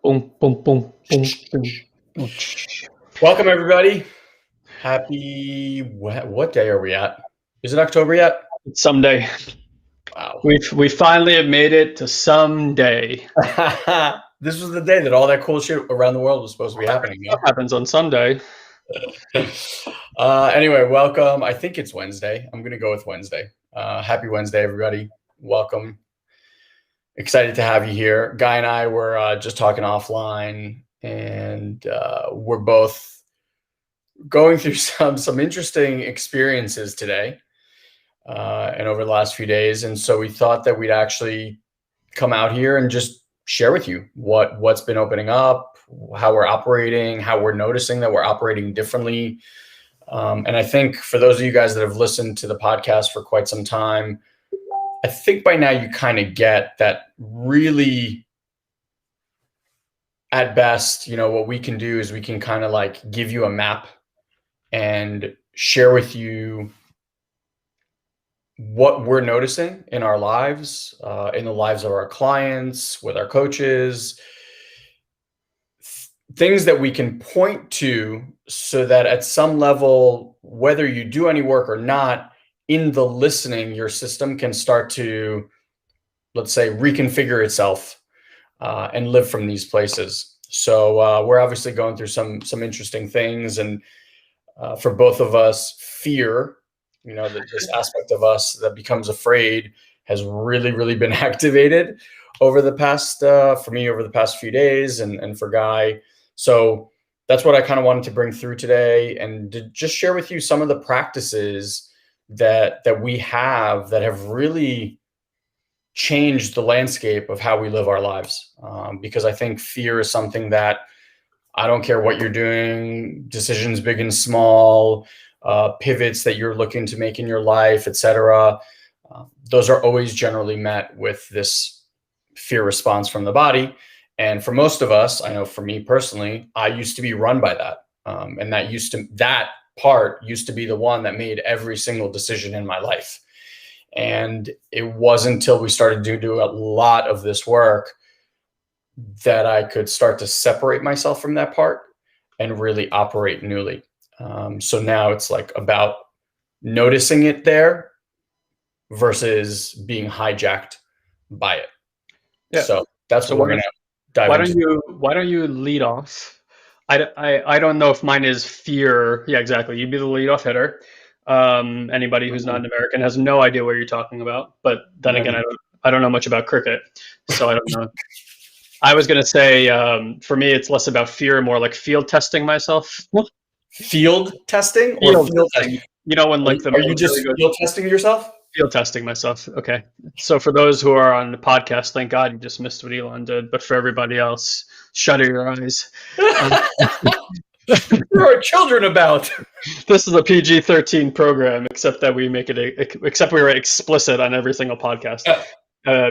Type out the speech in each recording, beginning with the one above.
Boom, boom, boom, boom, boom, boom. Welcome, everybody. Happy, what day are we at? Is it October yet? Someday. Wow. We finally have made it to someday. This was the day that all that cool shit around the world was supposed to be happening. What happens on Sunday? Anyway, welcome. I think it's Wednesday. I'm going to go with Wednesday. Happy Wednesday, everybody. Welcome. Excited to have you here. Guy and I were just talking offline, and we're both going through some interesting experiences today and over the last few days. And so we thought that we'd actually come out here and just share with you what's been opening up, how we're operating, how we're noticing that we're operating differently. And I think for those of you guys that have listened to the podcast for quite some time, I think by now you kind of get that really at best, what we can do is we can kind of like give you a map and share with you what we're noticing in our lives, in the lives of our clients, with our coaches, things that we can point to so that at some level, whether you do any work or not, in the listening, your system can start to, let's say, reconfigure itself and live from these places. So we're obviously going through some interesting things, and for both of us, fear, this aspect of us that becomes afraid has really been activated over the past, for me, over the past few days, and for Guy. So that's what I kind of wanted to bring through today, and to just share with you some of the practices that we have that have really changed the landscape of how we live our lives. Because I think fear is something that, I don't care what you're doing, decisions big and small, pivots that you're looking to make in your life, etc. Those are always generally met with this fear response from the body. And for most of us, I know for me personally, I used to be run by that. And that part used to be the one that made every single decision in my life. And it wasn't until we started to do a lot of this work that I could start to separate myself from that part and really operate newly. So now it's like about noticing it there versus being hijacked by it. Yeah. So that's what we're going to dive into. Why don't you lead off? I don't know if mine is fear. Yeah, exactly. You'd be the leadoff hitter. Anybody who's not an American has no idea what you're talking about. But then again, I don't know much about cricket, so I don't know. I was going to say, for me, it's less about fear, more like field testing myself. Field testing or field testing? When like are you just field testing yourself? Field testing myself. Okay. So for those who are on the podcast, thank God you just missed what Elon did. But for everybody else, shutter your eyes. There are children about. This is a PG-13 program, except that we make it, except we were explicit on every single podcast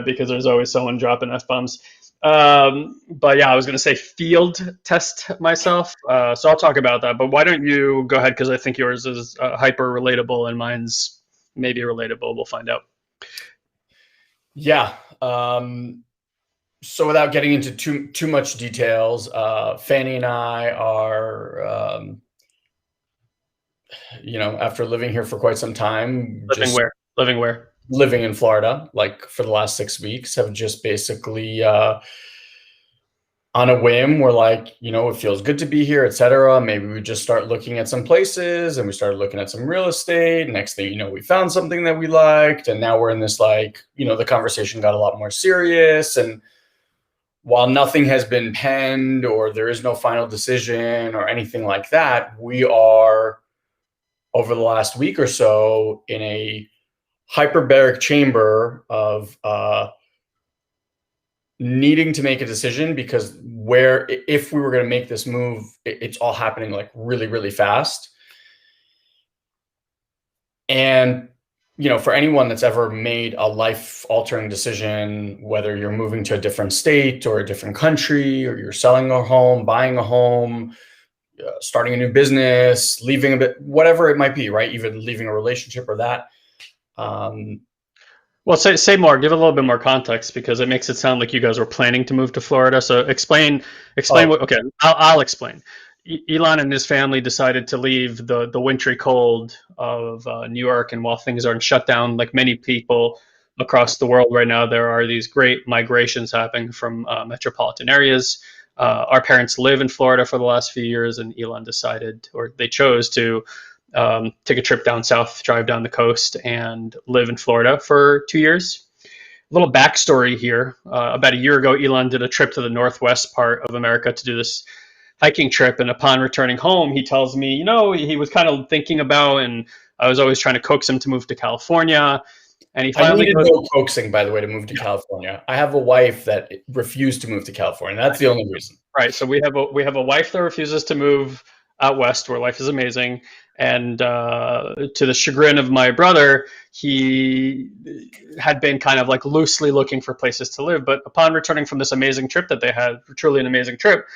because there's always someone dropping F-bombs. But yeah, I was going to say field test myself. So I'll talk about that. But why don't you go ahead? Because I think yours is hyper relatable and mine's maybe relatable. We'll find out. Yeah. So without getting into too much details, Fanny and I are, after living here for quite some time. Living where? Living in Florida, like for the last 6 weeks, have just basically on a whim, we're like, it feels good to be here, etc. Maybe we just start looking at some places, and we started looking at some real estate. Next thing you know, we found something that we liked, and now we're in this the conversation got a lot more serious. And while nothing has been penned or there is no final decision or anything like that, we are, over the last week or so, in a hyperbaric chamber of needing to make a decision, because if we were going to make this move, it's all happening like really fast. And for anyone that's ever made a life-altering decision, whether you're moving to a different state or a different country, or you're selling a home, buying a home, starting a new business, leaving whatever it might be, right? Even leaving a relationship or that. Well, say more. Give a little bit more context because it makes it sound like you guys were planning to move to Florida. So explain Oh, what. Okay, I'll explain. Elon and his family decided to leave the wintry cold of New York, and while things aren't shut down, like many people across the world right now, there are these great migrations happening from metropolitan areas. Our parents live in Florida for the last few years, and Elon decided, or they chose to take a trip down south, drive down the coast, and live in Florida for 2 years. A little backstory here. About a year ago, Elon did a trip to the northwest part of America to do this hiking trip. And upon returning home, he tells me, he was kind of thinking about, and I was always trying to coax him to move to California. And he I finally needed goes, no coaxing, by the way, to move to yeah, California. I have a wife that refused to move to California. That's the only reason. right. So we have a wife that refuses to move out west, where life is amazing, and to the chagrin of my brother, he had been kind of like loosely looking for places to live. But upon returning from this amazing trip that they had, truly an amazing trip,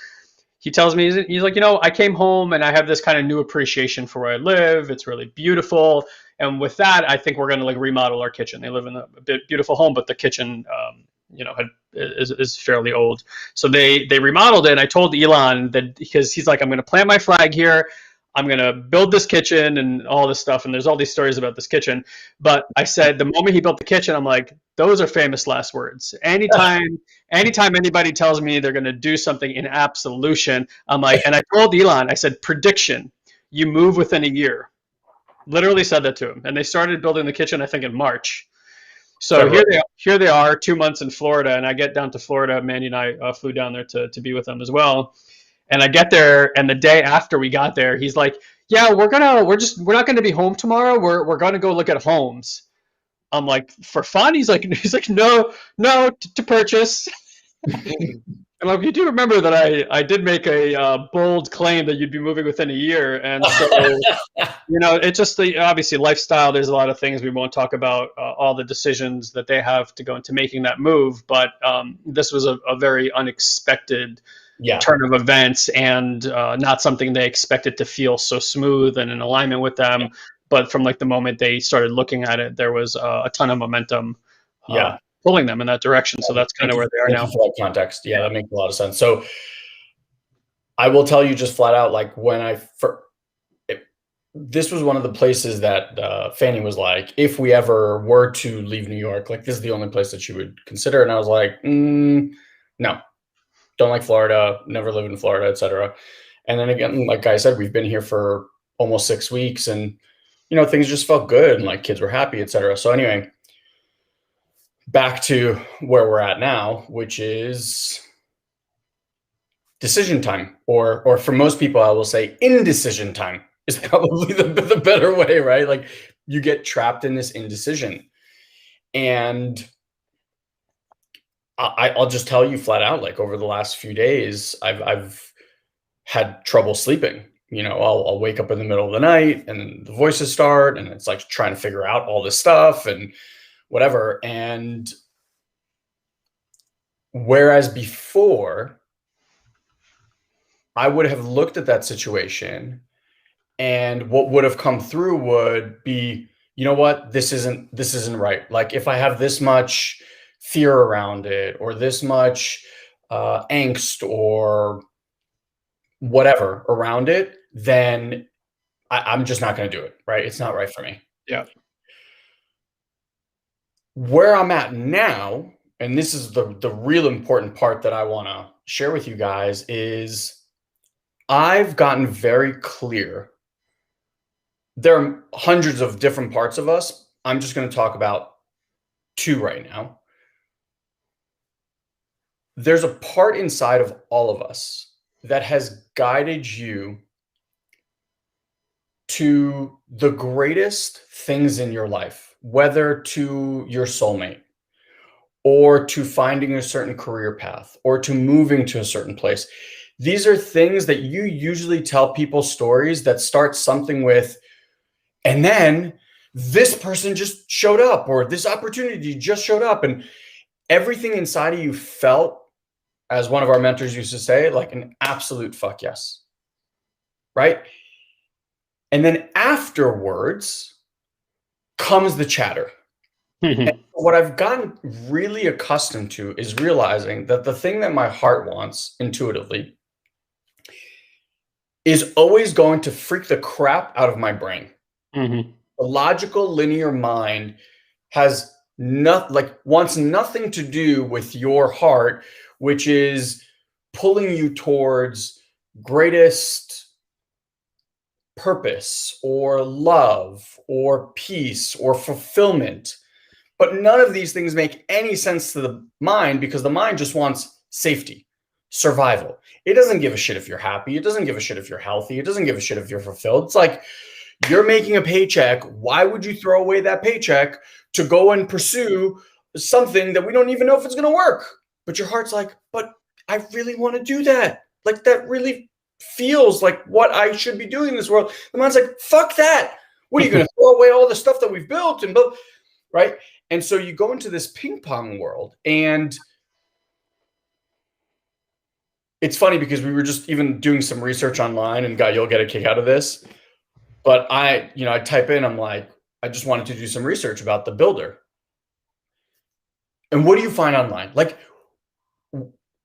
he tells me he's like, I came home and I have this kind of new appreciation for where I live. It's really beautiful, and with that, I think we're going to like remodel our kitchen. They live in a beautiful home, but the kitchen, is fairly old. So they remodeled it. And I told Elon that because he's like, I'm going to plant my flag here. I'm going to build this kitchen and all this stuff. And there's all these stories about this kitchen. But I said the moment he built the kitchen, I'm like, those are famous last words. Anytime anybody tells me they're going to do something in absolution, I'm like, and I told Elon, I said, prediction, you move within a year. Literally said that to him. And they started building the kitchen, I think, in March. So February. here they are, 2 months in Florida, and I get down to Florida. Mandy and I flew down there to be with them as well. And I get there, and the day after we got there, he's like, "Yeah, we're not gonna be home tomorrow. We're gonna go look at homes." I'm like, "For fun?" He's like, "No, no, to purchase." And like, you do remember that I did make a bold claim that you'd be moving within a year, and so it's just the obviously lifestyle. There's a lot of things we won't talk about, all the decisions that they have to go into making that move. But this was a very unexpected Yeah, turn of events, and not something they expected to feel so smooth and in alignment with them. But from like the moment they started looking at it, there was a ton of momentum uh, yeah. pulling them in that direction. So that's kind Thank of you. where they are Thank you now. for that context. Yeah, Yeah. that makes a lot of sense. So I will tell you just flat out, like when this was one of the places that Fanny was like, if we ever were to leave New York, like this is the only place that she would consider. And I was like, no, don't like Florida, never lived in Florida, etc. And then again, like I said, we've been here for almost 6 weeks, and things just felt good, and like kids were happy, etc. So anyway, back to where we're at now, which is decision time, or for most people, I will say indecision time is probably the better way, right? Like you get trapped in this indecision, and I'll just tell you flat out, like over the last few days, I've had trouble sleeping. I'll wake up in the middle of the night and the voices start, and it's like trying to figure out all this stuff and whatever. And whereas before, I would have looked at that situation, and what would have come through would be, you know what, this isn't right. Like if I have this much fear around it, or this much angst, or whatever around it, then I'm just not going to do it. Right? It's not right for me. Yeah. Where I'm at now, and this is the real important part that I want to share with you guys, is I've gotten very clear. There are hundreds of different parts of us. I'm just going to talk about two right now. There's a part inside of all of us that has guided you to the greatest things in your life, whether to your soulmate, or to finding a certain career path, or to moving to a certain place. These are things that you usually tell people stories that start something with, and then this person just showed up, or this opportunity just showed up, and everything inside of you felt, as one of our mentors used to say, like an absolute fuck yes. Right? And then afterwards comes the chatter. What I've gotten really accustomed to is realizing that the thing that my heart wants intuitively is always going to freak the crap out of my brain. Mhm. The logical linear mind has wants nothing to do with your heart, which is pulling you towards greatest purpose or love or peace or fulfillment. But none of these things make any sense to the mind because the mind just wants safety, survival. It doesn't give a shit if you're happy. It doesn't give a shit if you're healthy. It doesn't give a shit if you're fulfilled. It's like, you're making a paycheck. Why would you throw away that paycheck to go and pursue something that we don't even know if it's going to work? But your heart's like, but I really want to do that. Like, that really feels like what I should be doing in this world. The mind's like, fuck that. What are you going to throw away all the stuff that we've built and built? Right. And so you go into this ping pong world, and it's funny because we were just even doing some research online, and Guy, you'll get a kick out of this. But I type in, I'm like, I just wanted to do some research about the builder. And what do you find online? Like,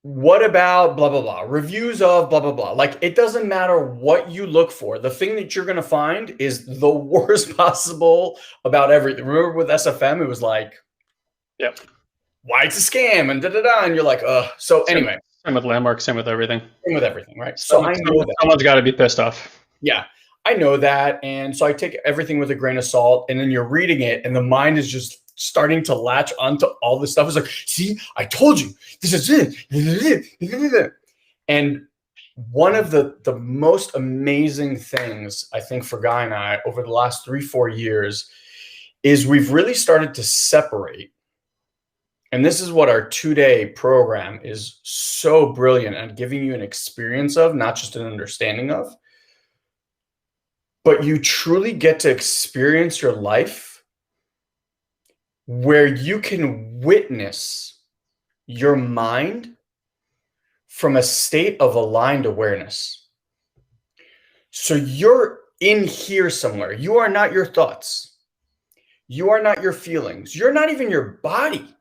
what about blah, blah, blah, reviews of blah, blah, blah. Like, it doesn't matter what you look for. The thing that you're going to find is the worst possible about everything. Remember with SFM, it was like, yep, why it's a scam and da-da-da. And you're like, so anyway. Same with Landmark, same with everything. Same with everything, right? So I know that. Someone's got to be pissed off. Yeah, I know that. And so I take everything with a grain of salt, and then you're reading it, and the mind is just starting to latch onto all this stuff. It's like, see, I told you, this is it. And one of the most amazing things, I think, for Guy and I over the last 3-4 years is we've really started to separate. And this is what our 2-day program is so brilliant at giving you an experience of, not just an understanding of. But you truly get to experience your life where you can witness your mind from a state of aligned awareness. So you're in here somewhere. You are not your thoughts. You are not your feelings. You're not even your body.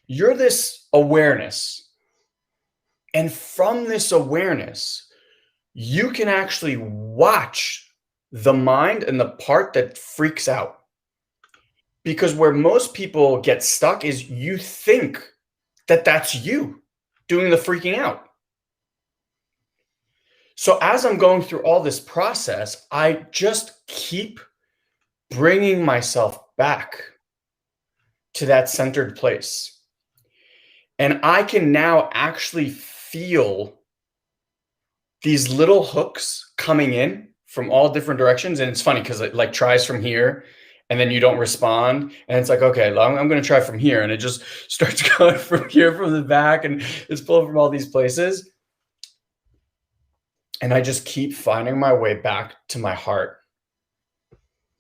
You're this awareness. And from this awareness, you can actually watch the mind and the part that freaks out. Because where most people get stuck is you think that that's you doing the freaking out. So as I'm going through all this process, I just keep bringing myself back to that centered place. And I can now actually feel these little hooks coming in from all different directions. And it's funny because it like tries from here and then you don't respond. And it's like, okay, I'm going to try from here. And it just starts going from here, from the back, and it's pulling from all these places. And I just keep finding my way back to my heart.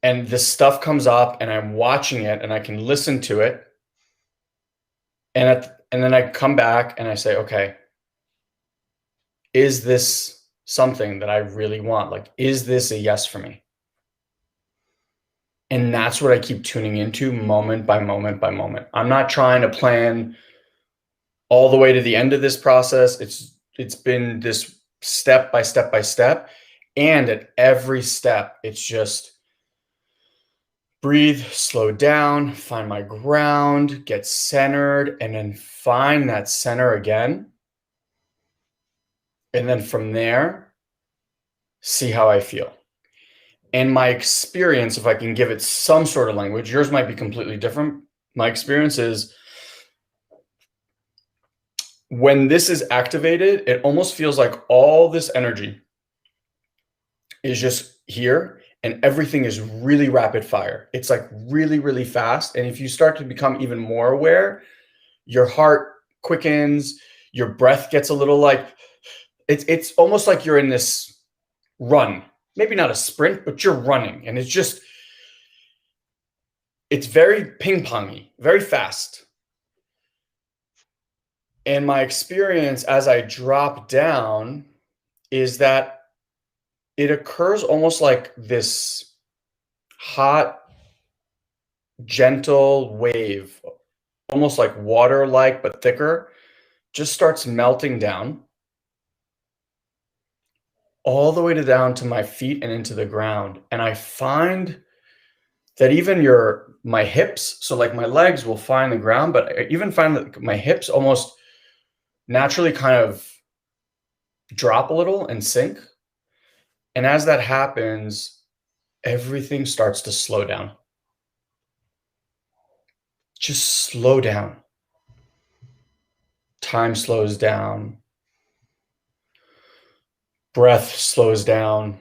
And this stuff comes up and I'm watching it and I can listen to it. And then I come back and I say, okay, is this something that I really want? Like, is this a yes for me? And that's what I keep tuning into moment by moment by moment. I'm not trying to plan all the way to the end of this process. It's been this step by step by step. And at every step, it's just breathe, slow down, find my ground, get centered, and then find that center again. And then from there, see how I feel. And my experience, if I can give it some sort of language, yours might be completely different. My experience is when this is activated, it almost feels like all this energy is just here and everything is really rapid fire. It's like really, really fast. And if you start to become even more aware, your heart quickens, your breath gets a little like, it's almost like you're in this run. Maybe not a sprint, but you're running. And it's very ping-pongy, very fast. And my experience as I drop down is that it occurs almost like this hot gentle wave, almost like water-like, but thicker, just starts melting down all the way down to my feet and into the ground. And I find that even my hips, so like my legs will find the ground, but I even find that my hips almost naturally kind of drop a little and sink. And as that happens, everything starts to slow down. Just slow down. Time slows down. Breath slows down.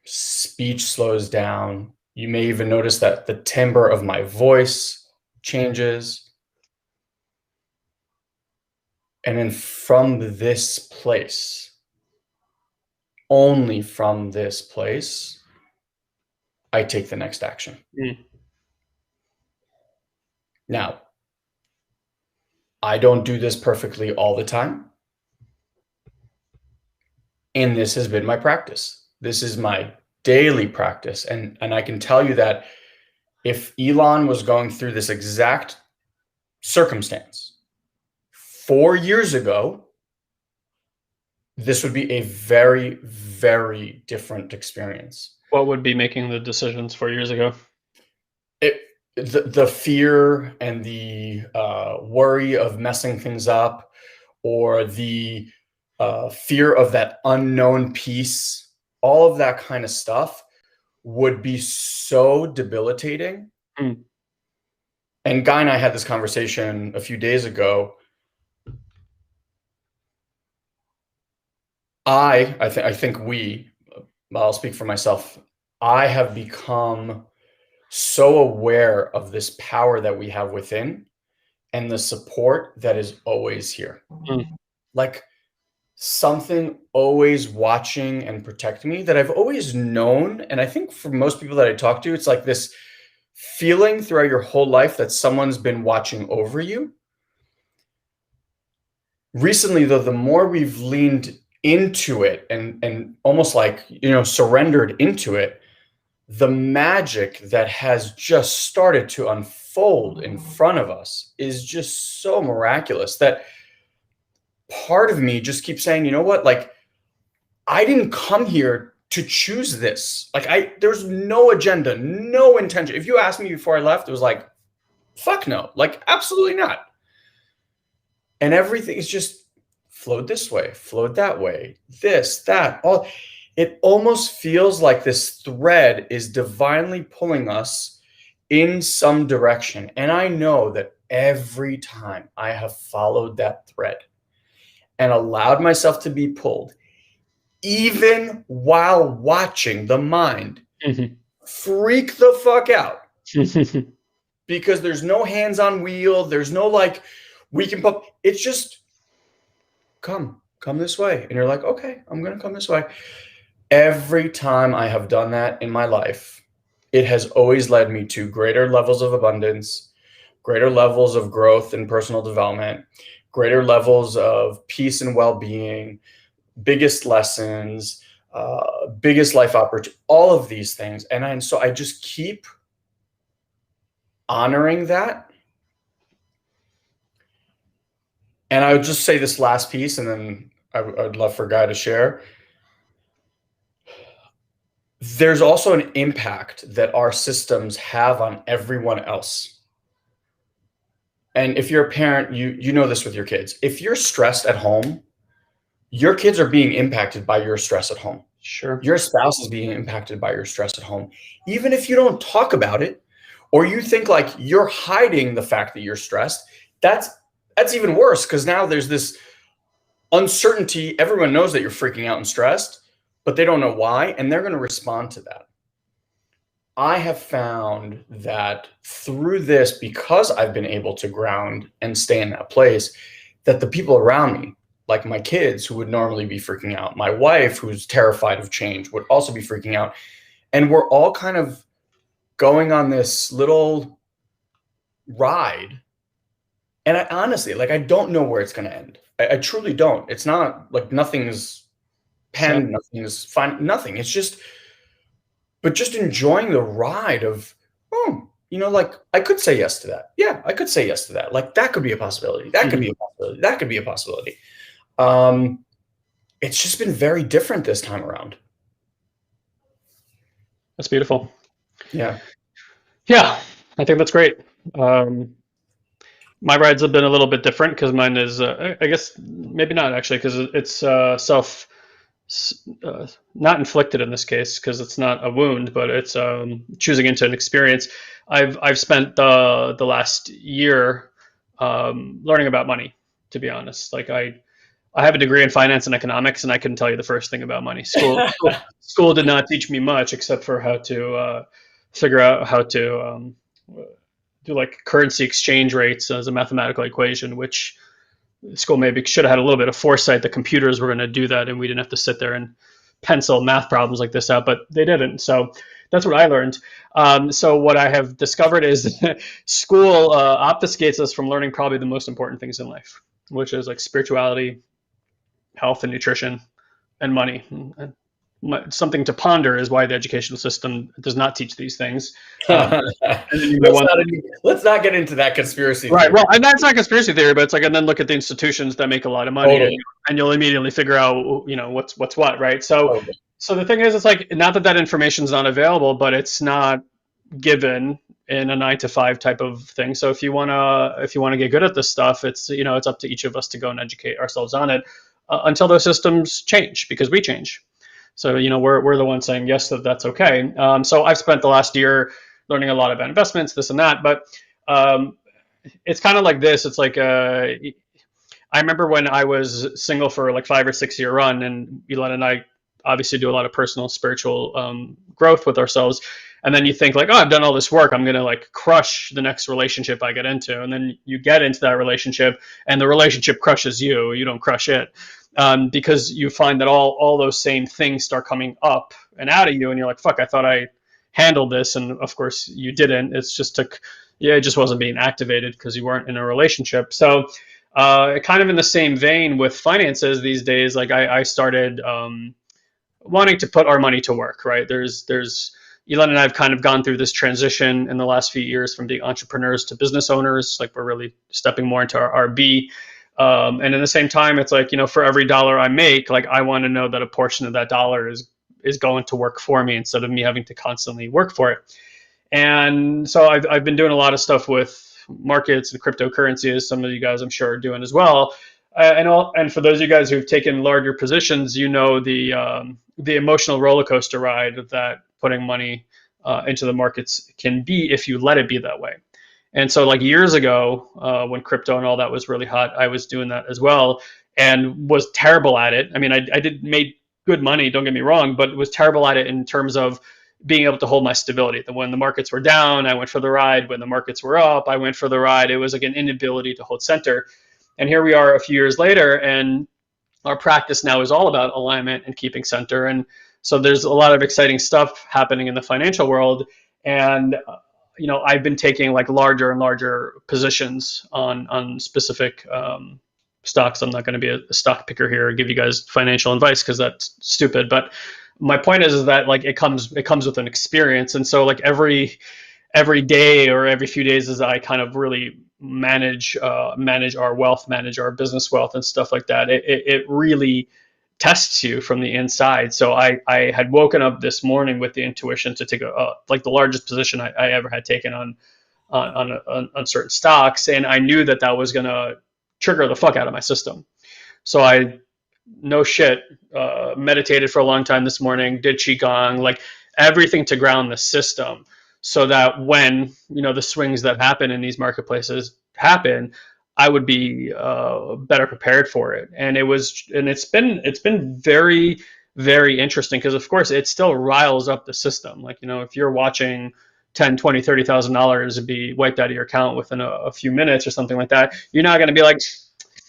Speech slows down. You may even notice that the timbre of my voice changes. And then from this place, only from this place, I take the next action. Now, I don't do this perfectly all the time. And this has been my practice. This is my daily practice. And I can tell you that if Elon was going through this exact circumstance 4 years ago, this would be a very, very different experience. What would be making the decisions 4 years ago? The fear and the worry of messing things up, or the fear of that unknown piece, all of that kind of stuff would be so debilitating. And Guy and I had this conversation a few days ago. I think I'll speak for myself. I have become so aware of this power that we have within and the support that is always here. Like something always watching and protecting me that I've always known. And I think for most people that I talk to, it's like this feeling throughout your whole life that someone's been watching over you. Recently, though, the more we've leaned into it and almost like, surrendered into it, the magic that has just started to unfold in front of us is just so miraculous that part of me just keeps saying, you know what, like, I didn't come here to choose this. Like, there's no agenda, no intention. If you asked me before I left, it was like, fuck no, like, absolutely not. And everything is just flowed this way, flowed that way, this, that, all. It almost feels like this thread is divinely pulling us in some direction. And I know that every time I have followed that thread and allowed myself to be pulled, even while watching the mind freak the fuck out, because there's no hands on wheel, there's no like, we can pump, it's just come this way. And you're like, okay, I'm going to come this way. Every time I have done that in my life, it has always led me to greater levels of abundance, greater levels of growth and personal development, greater levels of peace and well-being, biggest lessons, biggest life opportunity, all of these things. And so I just keep honoring that. And I would just say this last piece, and then I'd love for Guy to share. There's also an impact that our systems have on everyone else. And if you're a parent, you know this with your kids. If you're stressed at home, your kids are being impacted by your stress at home. Sure. Your spouse is being impacted by your stress at home. Even if you don't talk about it, or you think like you're hiding the fact that you're stressed, that's even worse, because now there's this uncertainty. Everyone knows that you're freaking out and stressed, but they don't know why, and they're going to respond to that. I have found that through this, because I've been able to ground and stay in that place, that the people around me, like my kids who would normally be freaking out, my wife who's terrified of change would also be freaking out. And we're all kind of going on this little ride. And I honestly, like, I don't know where it's going to end. I truly don't. It's not like nothing's penned, nothing is fine, nothing. It's just, but just enjoying the ride of, like I could say yes to that. Yeah, I could say yes to that. Like that could be a possibility. That could Mhm. be a possibility. That could be a possibility. It's just been very different this time around. That's beautiful. Yeah. Yeah, I think that's great. Um, my rides have been a little bit different because mine is, I guess, maybe not actually, because it's not inflicted in this case because it's not a wound, but it's choosing into an experience. I've spent the last year learning about money. To be honest, like I have a degree in finance and economics, and I couldn't tell you the first thing about money. School did not teach me much except for how to figure out how to do like currency exchange rates as a mathematical equation, which school maybe should have had a little bit of foresight. The computers were going to do that, and we didn't have to sit there and pencil math problems like this out, but they didn't. So that's what I learned. So what I have discovered is school obfuscates us from learning probably the most important things in life, which is like spirituality, health and nutrition, and money. Something to ponder is why the educational system does not teach these things. And then you may want let's not get into that conspiracy right. theory. Well, and that's not conspiracy theory, but it's like, and then look at the institutions that make a lot of money, Totally. and you'll immediately figure out, what's what, right? So, Totally. so the thing is, it's like not that information is not available, but it's not given in a 9 to 5 type of thing. So if you wanna get good at this stuff, it's up to each of us to go and educate ourselves on it until those systems change because we change. So we're the ones saying yes that's okay. So I've spent the last year learning a lot about investments, this and that, but um, it's kind of like this. It's like I remember when I was single for like 5 or 6 year run, and Elon and I obviously do a lot of personal spiritual growth with ourselves. And then you think like, oh, I've done all this work. I'm gonna like crush the next relationship I get into, and then you get into that relationship, and the relationship crushes you. You don't crush it. Because you find that all those same things start coming up and out of you, and you're like, fuck, I thought I handled this, and of course you didn't. It just wasn't being activated because you weren't in a relationship. So kind of in the same vein with finances these days, like I started wanting to put our money to work, right? There's Elon and I have kind of gone through this transition in the last few years from being entrepreneurs to business owners. Like we're really stepping more into our RB. And at the same time, it's like, for every dollar I make, like I want to know that a portion of that dollar is going to work for me instead of me having to constantly work for it. And so I've been doing a lot of stuff with markets and cryptocurrency, as some of you guys I'm sure are doing as well. And for those of you guys who've taken larger positions, the emotional roller coaster ride that putting money into the markets can be if you let it be that way. And so, like years ago, when crypto and all that was really hot, I was doing that as well, and was terrible at it. I mean, I did made good money, don't get me wrong, but was terrible at it in terms of being able to hold my stability. When the markets were down, I went for the ride. When the markets were up, I went for the ride. It was like an inability to hold center. And here we are a few years later, and our practice now is all about alignment and keeping center. And so there's a lot of exciting stuff happening in the financial world. And I've been taking like larger and larger positions on specific stocks. I'm not going to be a stock picker here and give you guys financial advice because that's stupid. But my point is that like it comes with an experience, and so like every day or every few days as I kind of really manage our wealth, manage our business wealth and stuff like that, it really tests you from the inside. So I had woken up this morning with the intuition to take like the largest position I ever had taken on certain stocks, and I knew that was going to trigger the fuck out of my system. So I no shit, meditated for a long time this morning, did qigong, like everything to ground the system, so that when the swings that happen in these marketplaces happen, I would be better prepared for it. And it's been very very interesting because of course it still riles up the system. Like if you're watching 10, 20, $30,000 be wiped out of your account within a few minutes or something like that, you're not going to be like,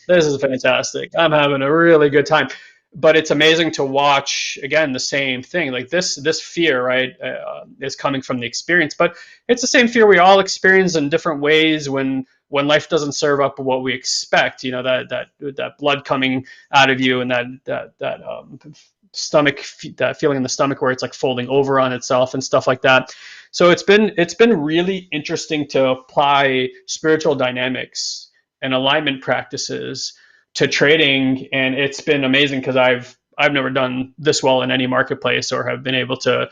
this is fantastic, I'm having a really good time. But it's amazing to watch again the same thing. Like this fear, right, is coming from the experience, but it's the same fear we all experience in different ways when life doesn't serve up what we expect. That blood coming out of you, and that stomach, that feeling in the stomach where it's like folding over on itself and stuff like that. So it's been really interesting to apply spiritual dynamics and alignment practices to trading, and it's been amazing because I've never done this well in any marketplace or have been able to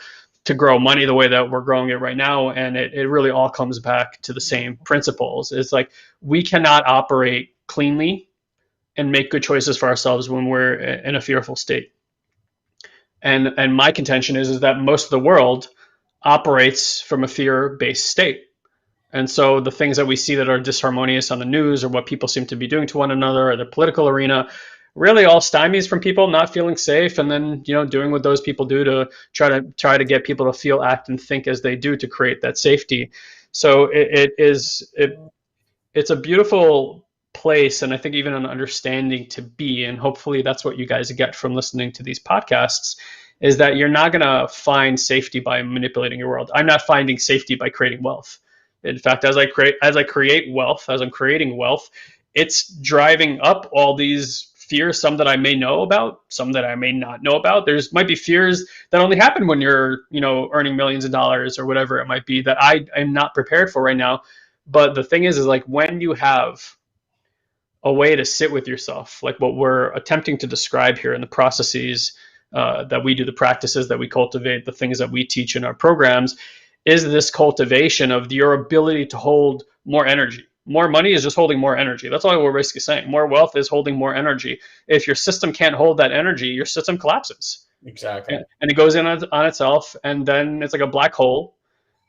grow money the way that we're growing it right now. And it really all comes back to the same principles. It's like we cannot operate cleanly and make good choices for ourselves when we're in a fearful state. And my contention is that most of the world operates from a fear-based state. And so the things that we see that are disharmonious on the news or what people seem to be doing to one another or the political arena really all stymies from people not feeling safe, and then doing what those people do to try to get people to feel, act, and think as they do to create that safety. So it's a beautiful place, and I think even an understanding to be, and hopefully that's what you guys get from listening to these podcasts, is that you're not going to find safety by manipulating your world. I'm not finding safety by creating wealth. In fact, as I create wealth, as I'm creating wealth, it's driving up all these fears, some that I may know about, some that I may not know about. There's might be fears that only happen when you're, earning millions of dollars or whatever it might be that I am not prepared for right now. But the thing is like when you have a way to sit with yourself, like what we're attempting to describe here in the processes that we do, the practices that we cultivate, the things that we teach in our programs, is this cultivation of your ability to hold more energy. More money is just holding more energy. That's all we're basically saying. More wealth is holding more energy. If your system can't hold that energy, your system collapses. Exactly. And it goes in on itself, and then it's like a black hole.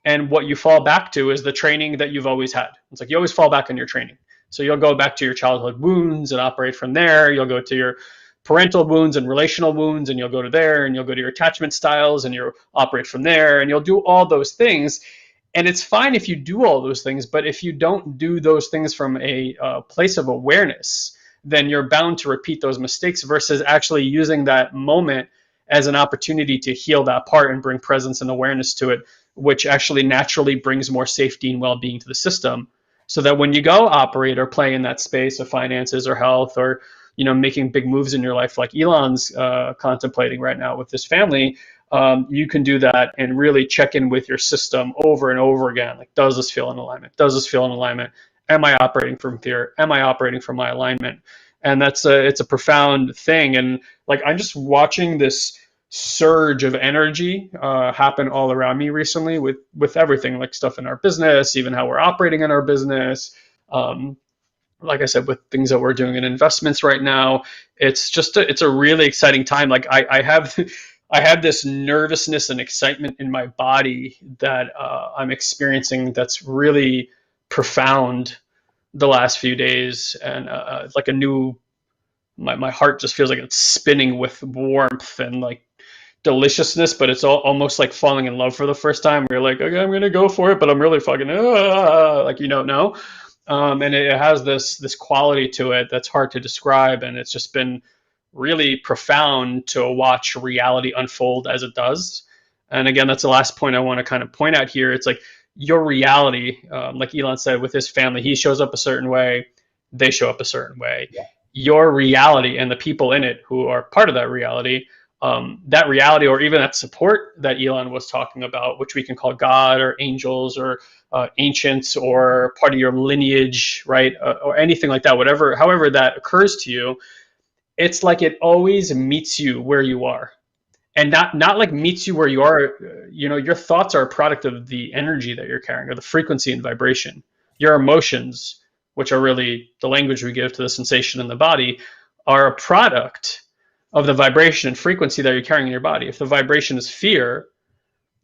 And what you fall back to is the training that you've always had. It's like you always fall back on your training. So you'll go back to your childhood wounds and operate from there. You'll go to your parental wounds and relational wounds, and you'll go to there, and you'll go to your attachment styles, and you'll operate from there, and you'll do all those things. And it's fine if you do all those things, but if you don't do those things from a place of awareness, then you're bound to repeat those mistakes versus actually using that moment as an opportunity to heal that part and bring presence and awareness to it, which actually naturally brings more safety and well-being to the system. So that when you go operate or play in that space of finances or health or making big moves in your life like Elon's contemplating right now with his family, you can do that and really check in with your system over and over again. Like, does this feel in alignment? Does this feel in alignment? Am I operating from fear? Am I operating from my alignment? And it's a profound thing. And like, I'm just watching this surge of energy happen all around me recently with everything, like stuff in our business, even how we're operating in our business. Like I said, with things that we're doing in investments right now, it's a really exciting time. Like I have this nervousness and excitement in my body that I'm experiencing that's really profound the last few days, and like my heart just feels like it's spinning with warmth and like deliciousness, but it's almost like falling in love for the first time. You're like, okay, I'm gonna go for it, but I'm really fucking like you don't know. And it has this quality to it that's hard to describe, and it's just been really profound to watch reality unfold as it does. And again, that's the last point I want to kind of point out here. It's like your reality, like Elon said, with his family, he shows up a certain way, they show up a certain way. Yeah. Your reality and the people in it who are part of that reality, or even that support that Elon was talking about, which we can call God or angels or ancients or part of your lineage, right? Or anything like that, however that occurs to you, it's like it always meets you where you are. And not like meets you where you are. Your thoughts are a product of the energy that you're carrying, or the frequency and vibration. Your emotions, which are really the language we give to the sensation in the body, are a product of the vibration and frequency that you're carrying in your body. If the vibration is fear,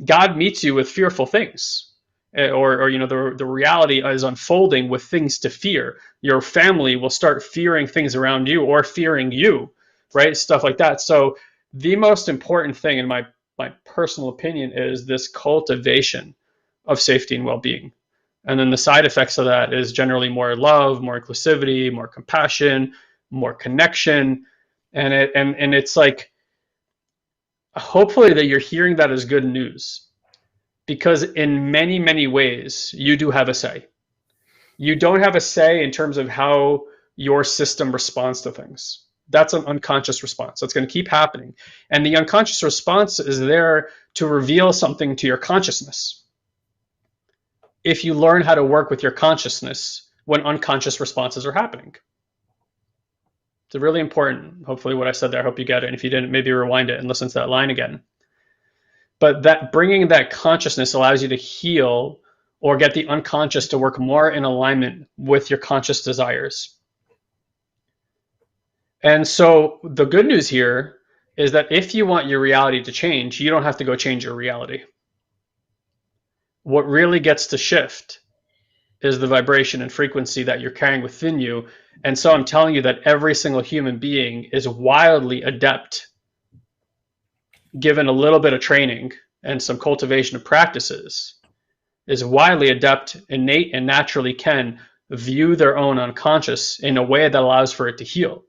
God meets you with fearful things. Or the reality is unfolding with things to fear. Your family will start fearing things around you or fearing you, right? Stuff like that. So the most important thing, in my personal opinion, is this cultivation of safety and well-being. And then the side effects of that is generally more love, more inclusivity, more compassion, more connection. And it's like, hopefully that you're hearing that as good news, because in many, many ways, you do have a say. You don't have a say in terms of how your system responds to things. That's an unconscious response. That's going to keep happening. And the unconscious response is there to reveal something to your consciousness. If you learn how to work with your consciousness when unconscious responses are happening. It's really important, hopefully, what I said there. I hope you get it. And if you didn't, maybe rewind it and listen to that line again. But that bringing that consciousness allows you to heal or get the unconscious to work more in alignment with your conscious desires. And so the good news here is that if you want your reality to change, you don't have to go change your reality. What really gets to shift is the vibration and frequency that you're carrying within you. And so I'm telling you that every single human being is wildly adept, given a little bit of training and some cultivation of practices, is wildly adept, innate, and naturally can view their own unconscious in a way that allows for it to heal.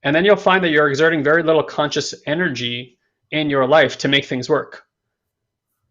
And then you'll find that you're exerting very little conscious energy in your life to make things work.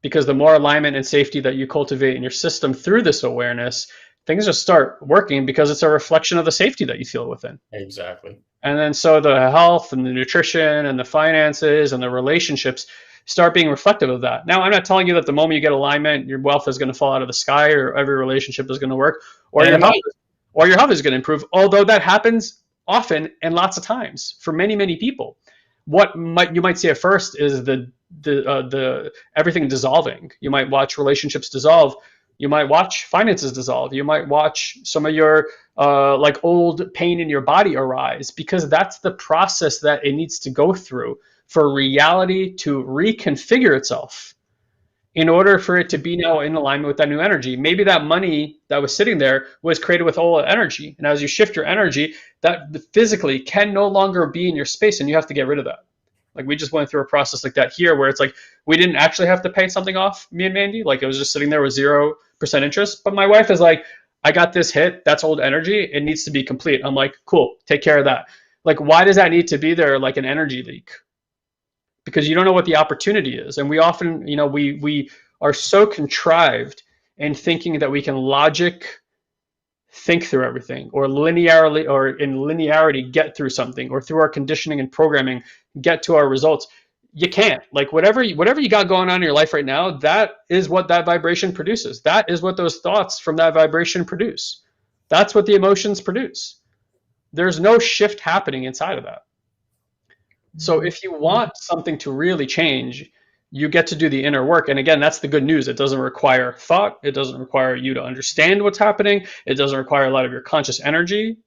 Because the more alignment and safety that you cultivate in your system through this awareness, things just start working because it's a reflection of the safety that you feel within. Exactly. And then so the health and the nutrition and the finances and the relationships start being reflective of that. Now, I'm not telling you that the moment you get alignment, your wealth is going to fall out of the sky or every relationship is going to work or your health is going to improve, although that happens often and lots of times for many, many people. What you might see at first is the everything dissolving. You might watch relationships dissolve. You might watch finances dissolve. You might watch some of your like old pain in your body arise, because that's the process that it needs to go through for reality to reconfigure itself in order for it to be now in alignment with that new energy. Maybe that money that was sitting there was created with old energy. And as you shift your energy, that physically can no longer be in your space, and you have to get rid of that. Like we just went through a process like that here where it's like we didn't actually have to pay something off, me and Mandy. Like it was just sitting there with 0% interest. But my wife is like, I got this hit. That's old energy. It needs to be complete. I'm like, cool, take care of that. Like, why does that need to be there like an energy leak? Because you don't know what the opportunity is. And we often, we are so contrived in thinking that we can think through everything, or in linearity get through something, or through our conditioning and programming get to our results. You can't. Like whatever you got going on in your life right now, that is what that vibration produces. That is what those thoughts from that vibration produce. That's what the emotions produce. There's no shift happening inside of that. So if you want something to really change, you get to do the inner work. And again, that's the good news. It doesn't require thought. It doesn't require you to understand what's happening. It doesn't require a lot of your conscious energy.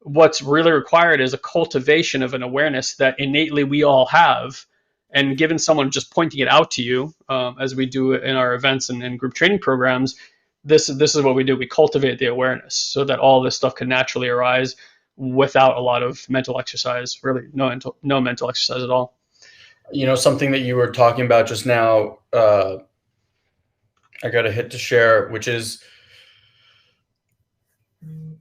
What's really required is a cultivation of an awareness that innately we all have. And given someone just pointing it out to you, as we do in our events and group training programs, this is what we do. We cultivate the awareness so that all this stuff can naturally arise without a lot of mental exercise, really no mental exercise at all. Something that you were talking about just now, I got a hit to share, which is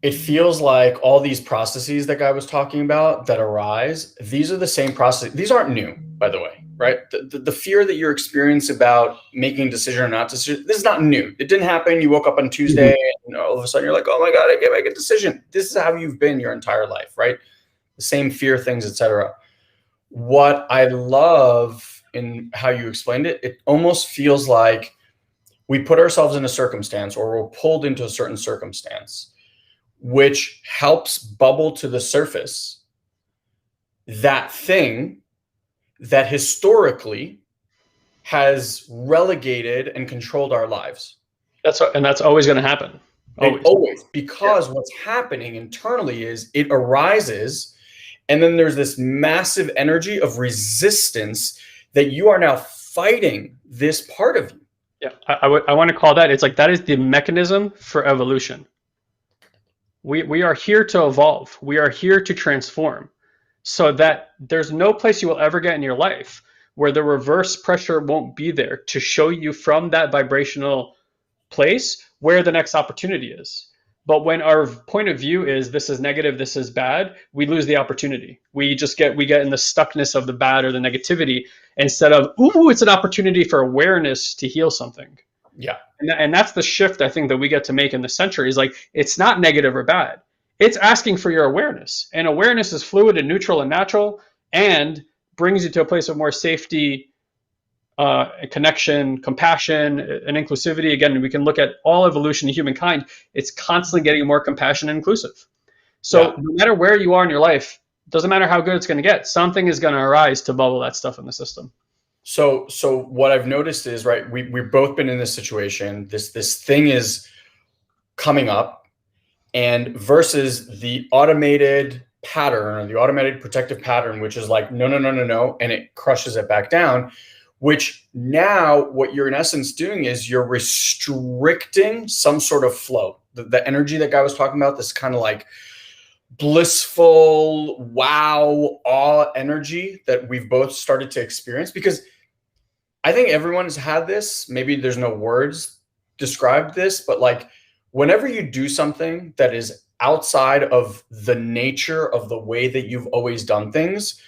it feels like all these processes that Guy was talking about that arise, these are the same processes. These aren't new, by the way, right? The fear that you're experiencing about making a decision or not decision, this is not new. It didn't happen. You woke up on Tuesday and all of a sudden you're like, oh my God, I can't make a decision. This is how you've been your entire life, right? The same fear things, etc. What I love in how you explained it, it almost feels like we put ourselves in a circumstance, or we're pulled into a certain circumstance, which helps bubble to the surface that thing that historically has relegated and controlled our lives. That's always going to happen. Always. Because what's happening internally is it arises, and then there's this massive energy of resistance that you are now fighting this part of you. Yeah, I want to call that, it's like that is the mechanism for evolution. We are here to evolve. We are here to transform, so that there's no place you will ever get in your life where the reverse pressure won't be there to show you from that vibrational place where the next opportunity is. But when our point of view is this is negative, this is bad, we lose the opportunity. We get in the stuckness of the bad or the negativity, instead of, ooh, it's an opportunity for awareness to heal something. Yeah. And that's the shift I think that we get to make in the century, is like, it's not negative or bad. It's asking for your awareness, and awareness is fluid and neutral and natural, and brings you to a place of more safety, connection, compassion, and inclusivity. Again, we can look at all evolution of humankind. It's constantly getting more compassionate and inclusive. So Yeah. no matter where you are in your life, doesn't matter how good it's going to get, something is going to arise to bubble that stuff in the system. So what I've noticed is, right, we've both been in this situation. This thing is coming up, and versus the automated pattern or the automated protective pattern, which is like, no, no, no, no, no, and it crushes it back down, which now what you're in essence doing is you're restricting some sort of flow. The energy that guy was talking about, this kind of like blissful, wow, awe energy that we've both started to experience, because I think everyone's had this. Maybe there's no words describe this, but like whenever you do something that is outside of the nature of the way that you've always done things,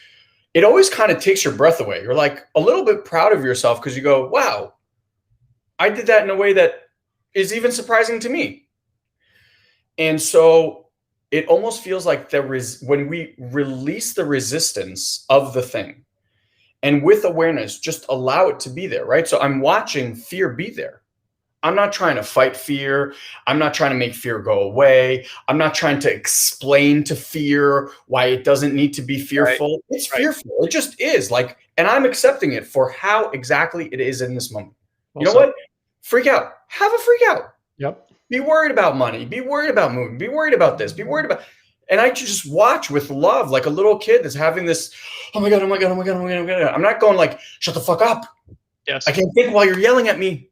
it always kind of takes your breath away. You're like a little bit proud of yourself because you go, wow, I did that in a way that is even surprising to me. And so it almost feels like there is, when we release the resistance of the thing, and with awareness, just allow it to be there, right? So I'm watching fear be there. I'm not trying to fight fear. I'm not trying to make fear go away. I'm not trying to explain to fear why it doesn't need to be fearful. Right. It's fearful. It just is, like, and I'm accepting it for how exactly it is in this moment. Well, you know what? Freak out. Have a freak out. Yep. Be worried about money. Be worried about moving. Be worried about this. Be worried about. And I just watch with love, like a little kid that's having this, oh my God, oh my God, oh my God, oh my God, oh my God. I'm not going like, shut the fuck up. Yes. I can't think while you're yelling at me.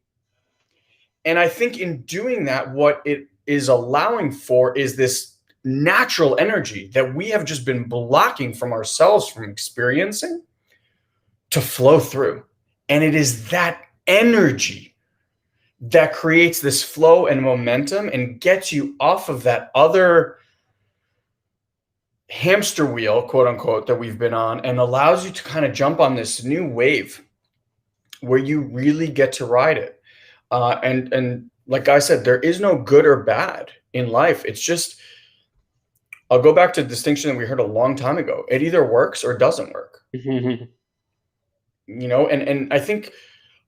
And I think in doing that, what it is allowing for is this natural energy that we have just been blocking from ourselves from experiencing to flow through. And it is that energy that creates this flow and momentum and gets you off of that other hamster wheel, quote unquote, that we've been on, and allows you to kind of jump on this new wave where you really get to ride it. And like I said, there is no good or bad in life. It's just, I'll go back to the distinction that we heard a long time ago. It either works or doesn't work. You know, and I think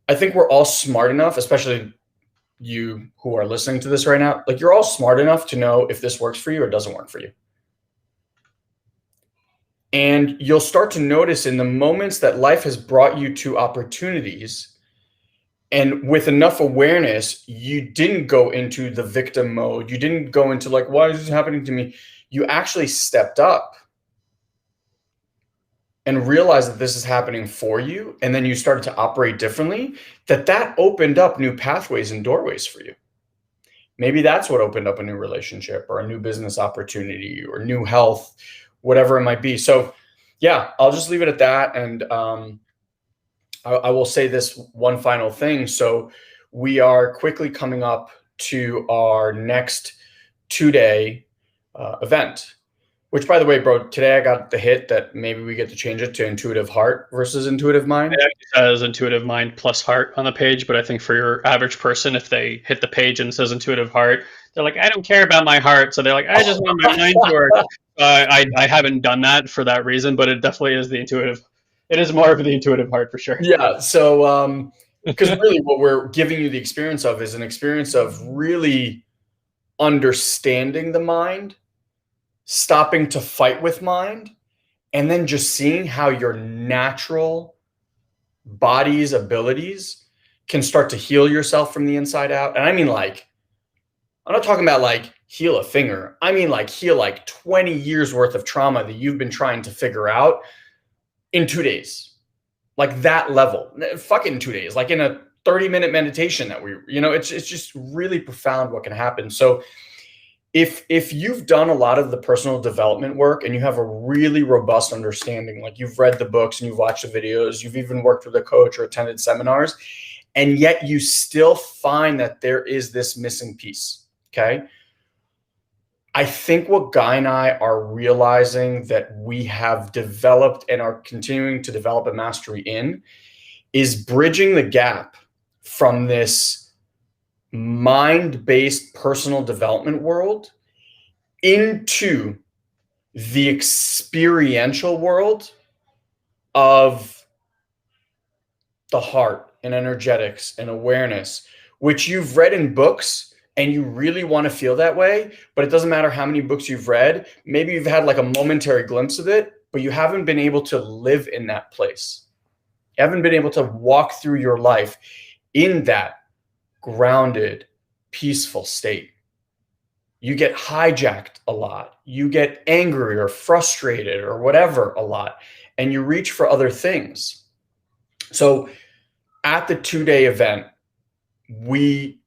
we're all smart enough, especially you who are listening to this right now, like you're all smart enough to know if this works for you or doesn't work for you. And you'll start to notice in the moments that life has brought you to opportunities, and with enough awareness, you didn't go into the victim mode. You didn't go into like, why is this happening to me? You actually stepped up and realized that this is happening for you. And then you started to operate differently, that opened up new pathways and doorways for you. Maybe that's what opened up a new relationship or a new business opportunity or new health, whatever it might be. So yeah, I'll just leave it at that. And I will say this one final thing. So we are quickly coming up to our next 2-day event, which, by the way, bro, today I got the hit that maybe we get to change it to intuitive heart versus intuitive mind. It actually says intuitive mind plus heart on the page, but I think for your average person, if they hit the page and it says intuitive heart, they're like, I don't care about my heart. So they're like, I just want my mind to work. I haven't done that for that reason, but it definitely is the intuitive. It is more of the intuitive heart for sure. Yeah. So, because really what we're giving you the experience of is an experience of really understanding the mind, stopping to fight with mind, and then just seeing how your natural body's abilities can start to heal yourself from the inside out. And I mean, like, I'm not talking about like heal a finger. I mean, like heal like 20 years worth of trauma that you've been trying to figure out in 2 days. Like that level, fucking 2 days, like in a 30-minute meditation that we, you know, it's just really profound what can happen. So if you've done a lot of the personal development work and you have a really robust understanding, like you've read the books and you've watched the videos, you've even worked with a coach or attended seminars, and yet you still find that there is this missing piece, okay? I think what Guy and I are realizing that we have developed and are continuing to develop a mastery in is bridging the gap from this mind-based personal development world into the experiential world of the heart and energetics and awareness, which you've read in books and you really want to feel that way, but it doesn't matter how many books you've read. Maybe you've had like a momentary glimpse of it, but you haven't been able to live in that place. You haven't been able to walk through your life in that grounded, peaceful state. You get hijacked a lot. You get angry or frustrated or whatever a lot, and you reach for other things. So at the 2-day event, we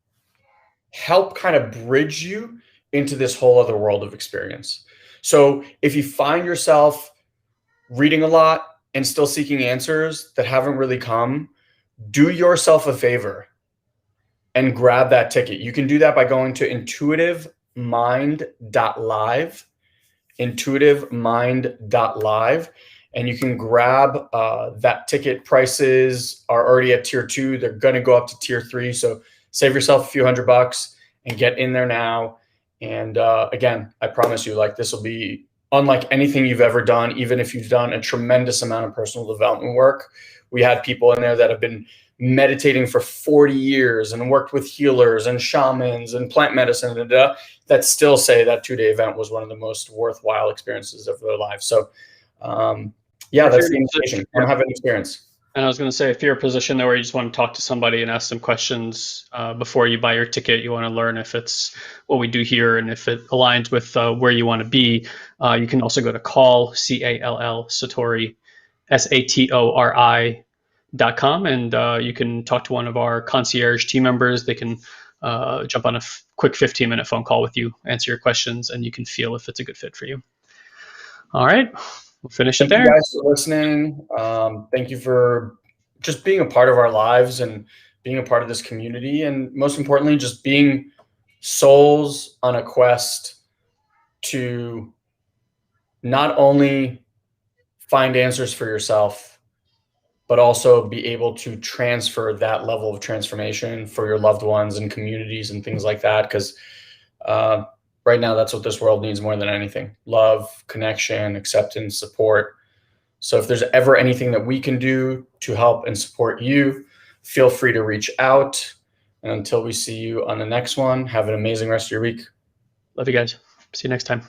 help kind of bridge you into this whole other world of experience. So if you find yourself reading a lot and still seeking answers that haven't really come, do yourself a favor and grab that ticket. You can do that by going to intuitivemind.live, intuitivemind.live, and you can grab that ticket. Prices are already at tier 2. They're going to go up to tier 3. So save yourself a few $100 and get in there now. And again, I promise you, like, this will be unlike anything you've ever done, even if you've done a tremendous amount of personal development work. We had people in there that have been meditating for 40 years and worked with healers and shamans and plant medicine that still say that 2-day event was one of the most worthwhile experiences of their lives. So yeah, that's the invitation. I don't have any experience. And I was going to say, if you're a position where you just want to talk to somebody and ask them questions before you buy your ticket, you want to learn if it's what we do here and if it aligns with where you want to be, you can also go to call, C-A-L-L, Satori, SATORI.com, and you can talk to one of our concierge team members. They can jump on a quick 15-minute phone call with you, answer your questions, and you can feel if it's a good fit for you. All right. We'll finish it there. Thank you guys for listening. Thank you for just being a part of our lives and being a part of this community. And most importantly, just being souls on a quest to not only find answers for yourself, but also be able to transfer that level of transformation for your loved ones and communities and things like that. Because right now, that's what this world needs more than anything: love, connection, acceptance, support. So if there's ever anything that we can do to help and support you, feel free to reach out. And until we see you on the next one, have an amazing rest of your week. Love you guys. See you next time.